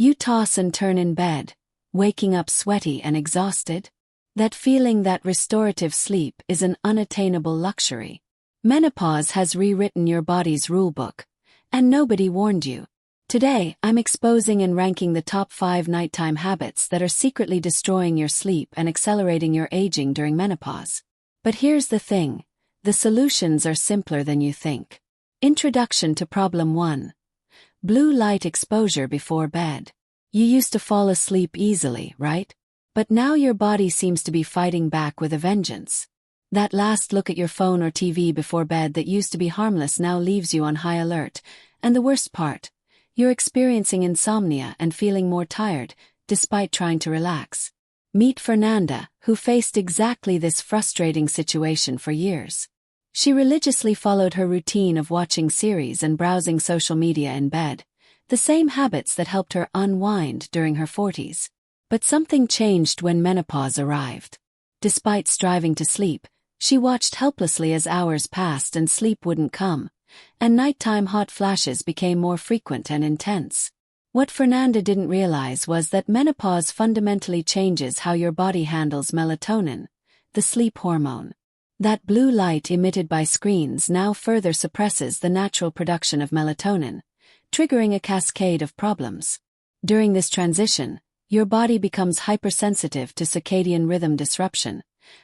You toss and turn in bed, waking up sweaty and exhausted. That feeling that restorative sleep is an unattainable luxury. Menopause has rewritten your body's rulebook, and nobody warned you. Today, I'm exposing and ranking the top 5 nighttime habits that are secretly destroying your sleep and accelerating your aging during menopause. But here's the thing, the solutions are simpler than you think. Introduction to Problem 1. Blue light exposure before bed. You used to fall asleep easily, right? But now your body seems to be fighting back with a vengeance. That last look at your phone or TV before bed that used to be harmless now leaves you on high alert, and the worst part, you're experiencing insomnia and feeling more tired, despite trying to relax. Meet Fernanda, who faced exactly this frustrating situation for years. She religiously followed her routine of watching series and browsing social media in bed, the same habits that helped her unwind during her 40s. But something changed when menopause arrived. Despite striving to sleep, she watched helplessly as hours passed and sleep wouldn't come, and nighttime hot flashes became more frequent and intense. What Fernanda didn't realize was that menopause fundamentally changes how your body handles melatonin, the sleep hormone. That blue light emitted by screens now further suppresses the natural production of melatonin, triggering a cascade of problems. During this transition, your body becomes hypersensitive to circadian rhythm disruption,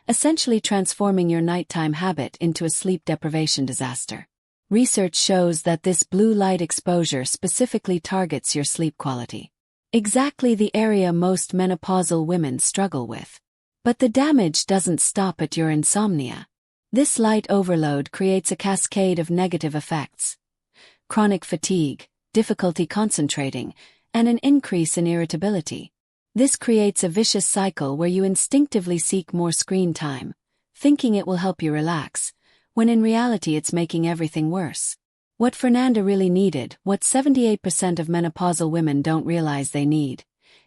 essentially transforming your nighttime habit into a sleep deprivation disaster. Research shows that this blue light exposure specifically targets your sleep quality. Exactly the area most menopausal women struggle with. But the damage doesn't stop at your insomnia. This light overload creates a cascade of negative effects. Chronic fatigue, difficulty concentrating, and an increase in irritability. This creates a vicious cycle where you instinctively seek more screen time, thinking it will help you relax, when in reality it's making everything worse. What Fernanda really needed, what 78% of menopausal women don't realize they need,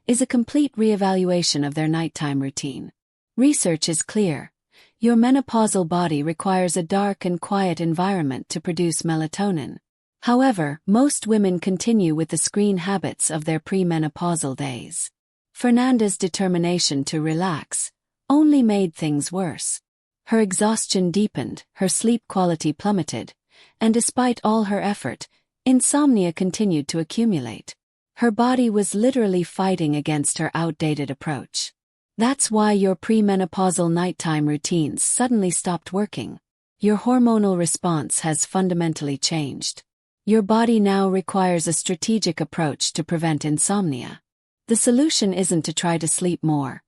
is a complete reevaluation of their nighttime routine. Research is clear. Your menopausal body requires a dark and quiet environment to produce melatonin. However, most women continue with the screen habits of their premenopausal days. Fernanda's determination to relax only made things worse. Her exhaustion deepened, her sleep quality plummeted, and despite all her effort, insomnia continued to accumulate. Her body was literally fighting against her outdated approach. That's why your premenopausal nighttime routines suddenly stopped working. Your hormonal response has fundamentally changed. Your body now requires a strategic approach to prevent insomnia. The solution isn't to try to sleep more.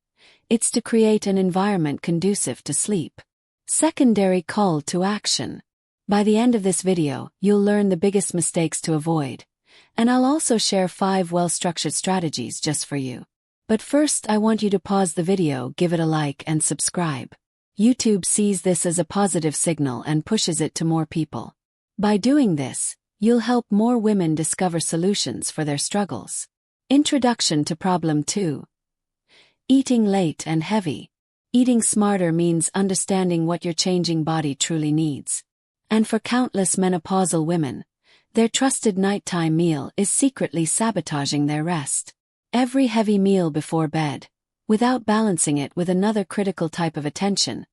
It's to create an environment conducive to sleep. Secondary call to action. By the end of this video, you'll learn the biggest mistakes to avoid, and I'll also share 5 well-structured strategies just for you. But first, I want you to pause the video, give it a like, and subscribe. YouTube sees this as a positive signal and pushes it to more people. By doing this, you'll help more women discover solutions for their struggles. Introduction to Problem 2. Eating late and heavy. Eating smarter means understanding what your changing body truly needs. And for countless menopausal women, their trusted nighttime meal is secretly sabotaging their rest. Every heavy meal before bed, without balancing it with another critical type of attention,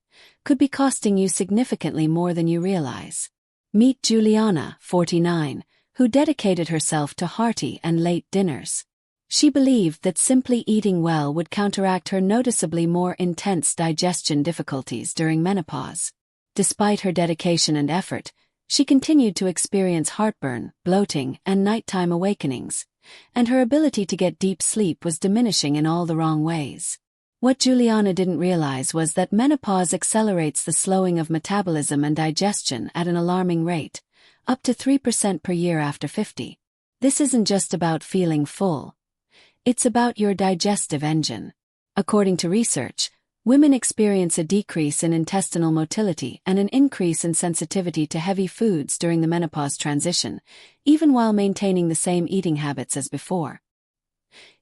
could be costing you significantly more than you realize. Meet Juliana, 49, who dedicated herself to hearty and late dinners. She believed that simply eating well would counteract her noticeably more intense digestion difficulties during menopause. Despite her dedication and effort, she continued to experience heartburn, bloating, and nighttime awakenings, and her ability to get deep sleep was diminishing in all the wrong ways. What Juliana didn't realize was that menopause accelerates the slowing of metabolism and digestion at an alarming rate, up to 3% per year after 50. This isn't just about feeling full. It's about your digestive engine. According to research, women experience a decrease in intestinal motility and an increase in sensitivity to heavy foods during the menopause transition, even while maintaining the same eating habits as before.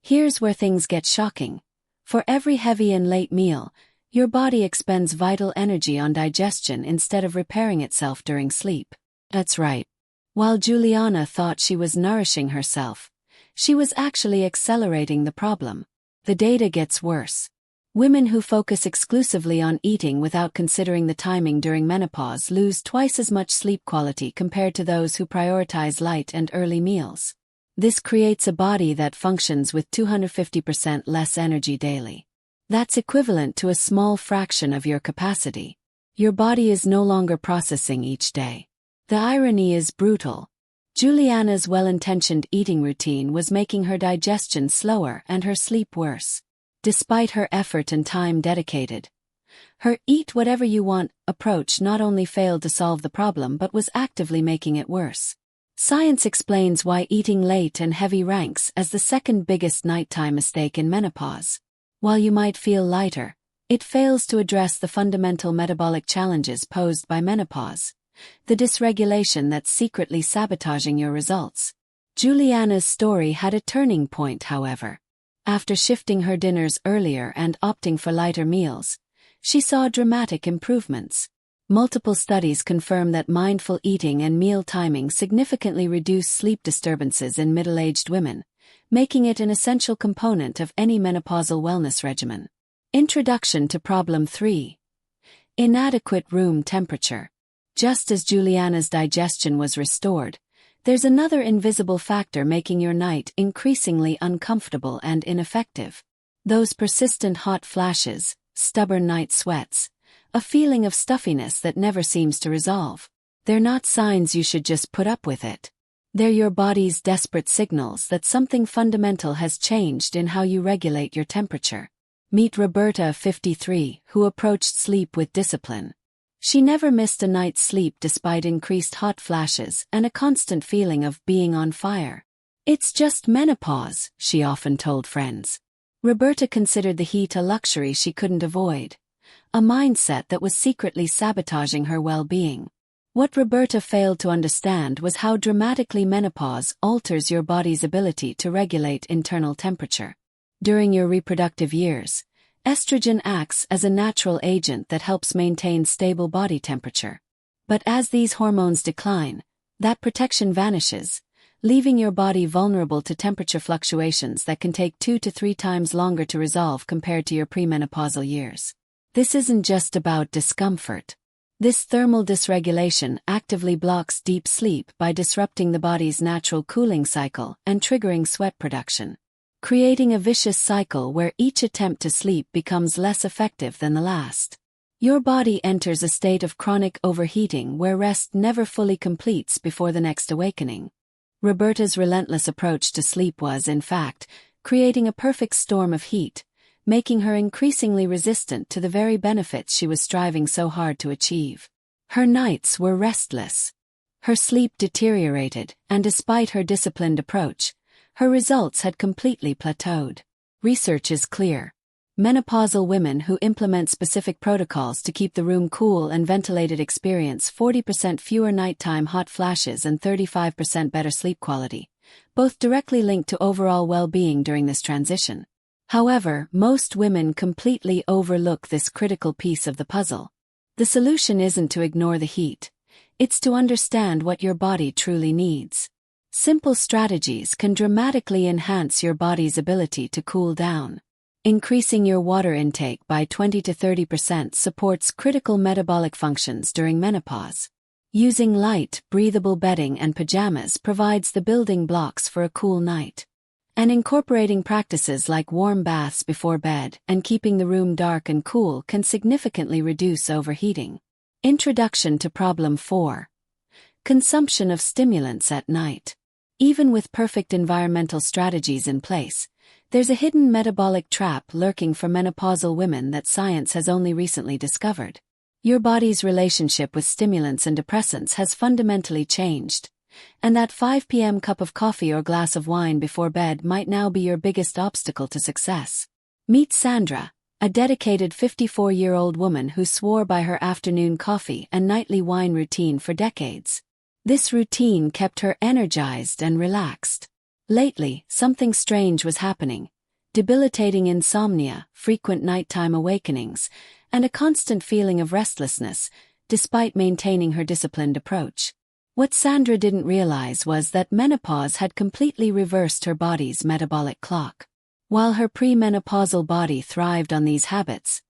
Here's where things get shocking. For every heavy and late meal, your body expends vital energy on digestion instead of repairing itself during sleep. That's right. While Juliana thought she was nourishing herself, She was actually accelerating the problem. The data gets worse. Women who focus exclusively on eating without considering the timing during menopause lose twice as much sleep quality compared to those who prioritize light and early meals. This creates a body that functions with 250% less energy daily. That's equivalent to a small fraction of your capacity. Your body is no longer processing each day. The irony is brutal. Juliana's well-intentioned eating routine was making her digestion slower and her sleep worse. Despite her effort and time dedicated, her eat whatever you want approach not only failed to solve the problem but was actively making it worse. Science explains why eating late and heavy ranks as the second biggest nighttime mistake in menopause. While you might feel lighter, it fails to address the fundamental metabolic challenges posed by menopause, the dysregulation that's secretly sabotaging your results. Juliana's story had a turning point, however. After shifting her dinners earlier and opting for lighter meals, she saw dramatic improvements. Multiple studies confirm that mindful eating and meal timing significantly reduce sleep disturbances in middle-aged women, making it an essential component of any menopausal wellness regimen. Introduction to Problem 3. Inadequate room temperature. Just as Juliana's digestion was restored, there's another invisible factor making your night increasingly uncomfortable and ineffective. Those persistent hot flashes, stubborn night sweats, a feeling of stuffiness that never seems to resolve. They're not signs you should just put up with it. They're your body's desperate signals that something fundamental has changed in how you regulate your temperature. Meet Roberta, 53, who approached sleep with discipline. She never missed a night's sleep despite increased hot flashes and a constant feeling of being on fire. "It's just menopause," she often told friends. Roberta considered the heat a luxury she couldn't avoid, a mindset that was secretly sabotaging her well-being. What Roberta failed to understand was how dramatically menopause alters your body's ability to regulate internal temperature. During your reproductive years, estrogen acts as a natural agent that helps maintain stable body temperature. But as these hormones decline, that protection vanishes, leaving your body vulnerable to temperature fluctuations that can take 2 to 3 times longer to resolve compared to your premenopausal years. This isn't just about discomfort. This thermal dysregulation actively blocks deep sleep by disrupting the body's natural cooling cycle and triggering sweat production, creating a vicious cycle where each attempt to sleep becomes less effective than the last. Your body enters a state of chronic overheating where rest never fully completes before the next awakening. Roberta's relentless approach to sleep was, in fact, creating a perfect storm of heat, making her increasingly resistant to the very benefits she was striving so hard to achieve. Her nights were restless. Her sleep deteriorated, and despite her disciplined approach, her results had completely plateaued. Research is clear. Menopausal women who implement specific protocols to keep the room cool and ventilated experience 40% fewer nighttime hot flashes and 35% better sleep quality, both directly linked to overall well-being during this transition. However, most women completely overlook this critical piece of the puzzle. The solution isn't to ignore the heat. It's to understand what your body truly needs. Simple strategies can dramatically enhance your body's ability to cool down. Increasing your water intake by 20 to 30% supports critical metabolic functions during menopause. Using light, breathable bedding and pajamas provides the building blocks for a cool night. And incorporating practices like warm baths before bed and keeping the room dark and cool can significantly reduce overheating. Introduction to Problem 4. Consumption of stimulants at night. Even with perfect environmental strategies in place, there's a hidden metabolic trap lurking for menopausal women that science has only recently discovered. Your body's relationship with stimulants and depressants has fundamentally changed, and that 5 p.m. cup of coffee or glass of wine before bed might now be your biggest obstacle to success. Meet Sandra, a dedicated 54-year-old woman who swore by her afternoon coffee and nightly wine routine for decades. This routine kept her energized and relaxed. Lately, something strange was happening: debilitating insomnia, frequent nighttime awakenings, and a constant feeling of restlessness, despite maintaining her disciplined approach. What Sandra didn't realize was that menopause had completely reversed her body's metabolic clock. While her premenopausal body thrived on these habits,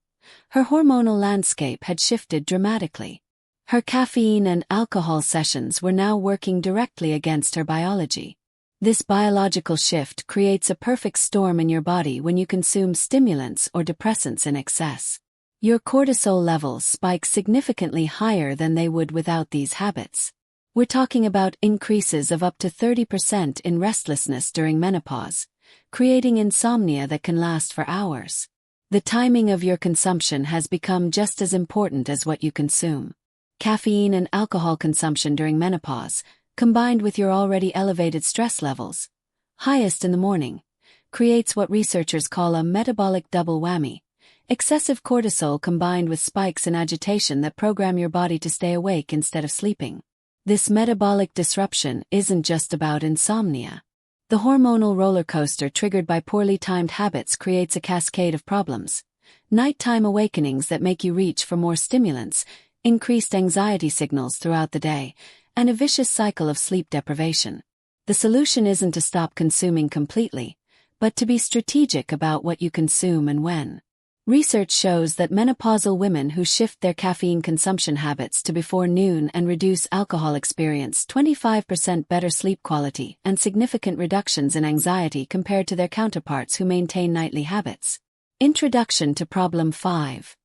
her hormonal landscape had shifted dramatically. Her caffeine and alcohol sessions were now working directly against her biology. This biological shift creates a perfect storm in your body when you consume stimulants or depressants in excess. Your cortisol levels spike significantly higher than they would without these habits. We're talking about increases of up to 30% in restlessness during menopause, creating insomnia that can last for hours. The timing of your consumption has become just as important as what you consume. Caffeine and alcohol consumption during menopause, combined with your already elevated stress levels, highest in the morning, creates what researchers call a metabolic double whammy. Excessive cortisol combined with spikes in agitation that program your body to stay awake instead of sleeping. This metabolic disruption isn't just about insomnia. The hormonal roller coaster triggered by poorly timed habits creates a cascade of problems. Nighttime awakenings that make you reach for more stimulants, increased anxiety signals throughout the day, and a vicious cycle of sleep deprivation. The solution isn't to stop consuming completely, but to be strategic about what you consume and when. Research shows that menopausal women who shift their caffeine consumption habits to before noon and reduce alcohol experience 25% better sleep quality and significant reductions in anxiety compared to their counterparts who maintain nightly habits. Introduction to Problem 5.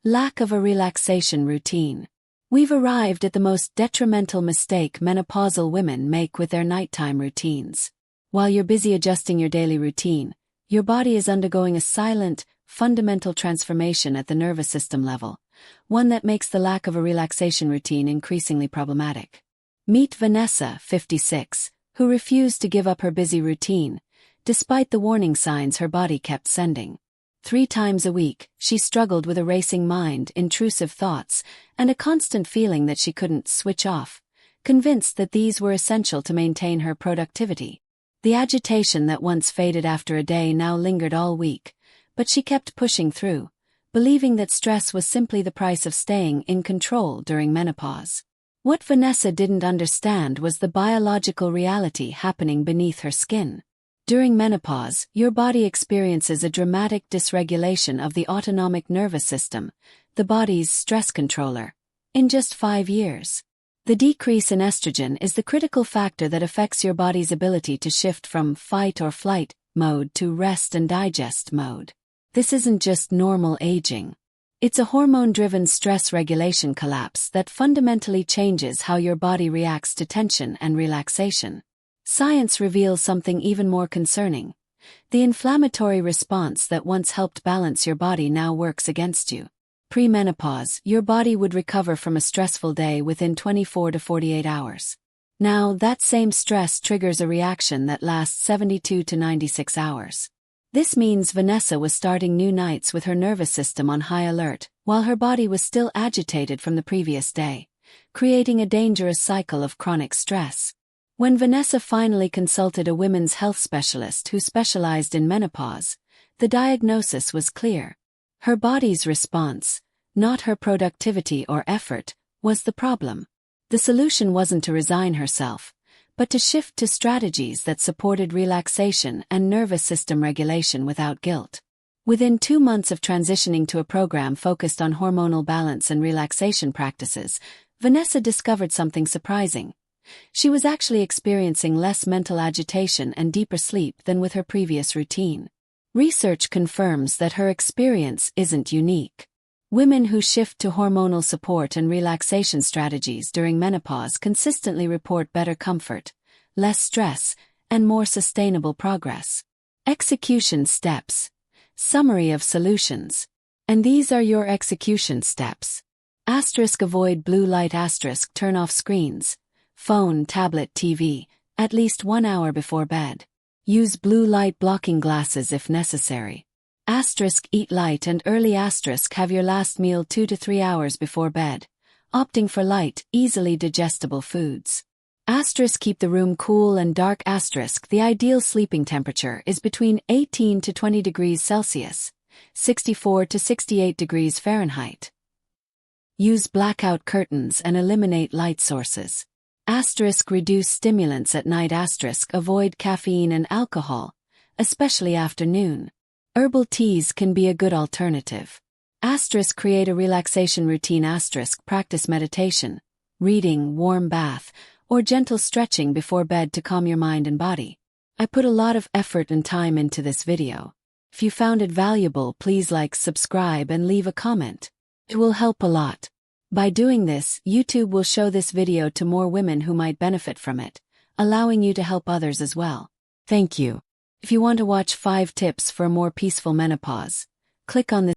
Lack of a relaxation routine. We've arrived at the most detrimental mistake menopausal women make with their nighttime routines. While you're busy adjusting your daily routine, your body is undergoing a silent, fundamental transformation at the nervous system level, one that makes the lack of a relaxation routine increasingly problematic. Meet Vanessa, 56, who refused to give up her busy routine, despite the warning signs her body kept sending. 3 times a week, she struggled with a racing mind, intrusive thoughts, and a constant feeling that she couldn't switch off, convinced that these were essential to maintain her productivity. The agitation that once faded after a day now lingered all week, but she kept pushing through, believing that stress was simply the price of staying in control during menopause. What Vanessa didn't understand was the biological reality happening beneath her skin. During menopause, your body experiences a dramatic dysregulation of the autonomic nervous system, the body's stress controller, in just 5 years. The decrease in estrogen is the critical factor that affects your body's ability to shift from fight or flight mode to rest and digest mode. This isn't just normal aging. It's a hormone-driven stress regulation collapse that fundamentally changes how your body reacts to tension and relaxation. Science reveals something even more concerning. The inflammatory response that once helped balance your body now works against you. Pre-menopause, your body would recover from a stressful day within 24 to 48 hours. Now, that same stress triggers a reaction that lasts 72 to 96 hours. This means Vanessa was starting new nights with her nervous system on high alert, while her body was still agitated from the previous day, creating a dangerous cycle of chronic stress. When Vanessa finally consulted a women's health specialist who specialized in menopause, the diagnosis was clear. Her body's response, not her productivity or effort, was the problem. The solution wasn't to resign herself, but to shift to strategies that supported relaxation and nervous system regulation without guilt. Within 2 months of transitioning to a program focused on hormonal balance and relaxation practices, Vanessa discovered something surprising. She was actually experiencing less mental agitation and deeper sleep than with her previous routine. Research confirms that her experience isn't unique. Women who shift to hormonal support and relaxation strategies during menopause consistently report better comfort, less stress, and more sustainable progress. Execution steps. Summary of solutions. And these are your execution steps. Avoid blue light. Turn off screens, phone, tablet, TV, at least 1 hour before bed. Use blue light blocking glasses if necessary. Eat light and early. Have your last meal 2 to 3 hours before bed, opting for light, easily digestible foods. Keep the room cool and dark. The ideal sleeping temperature is between 18 to 20 degrees Celsius, 64 to 68 degrees Fahrenheit. Use blackout curtains and eliminate light sources. Reduce stimulants at night. Avoid caffeine and alcohol, especially afternoon. Herbal teas can be a good alternative. Create a relaxation routine. Practice meditation, reading, warm bath, or gentle stretching before bed to calm your mind and body. I put a lot of effort and time into this video. If you found it valuable, please like, subscribe, and leave a comment. It will help a lot. By doing this, YouTube will show this video to more women who might benefit from it, allowing you to help others as well. Thank you. If you want to watch 5 tips for a more peaceful menopause, click on this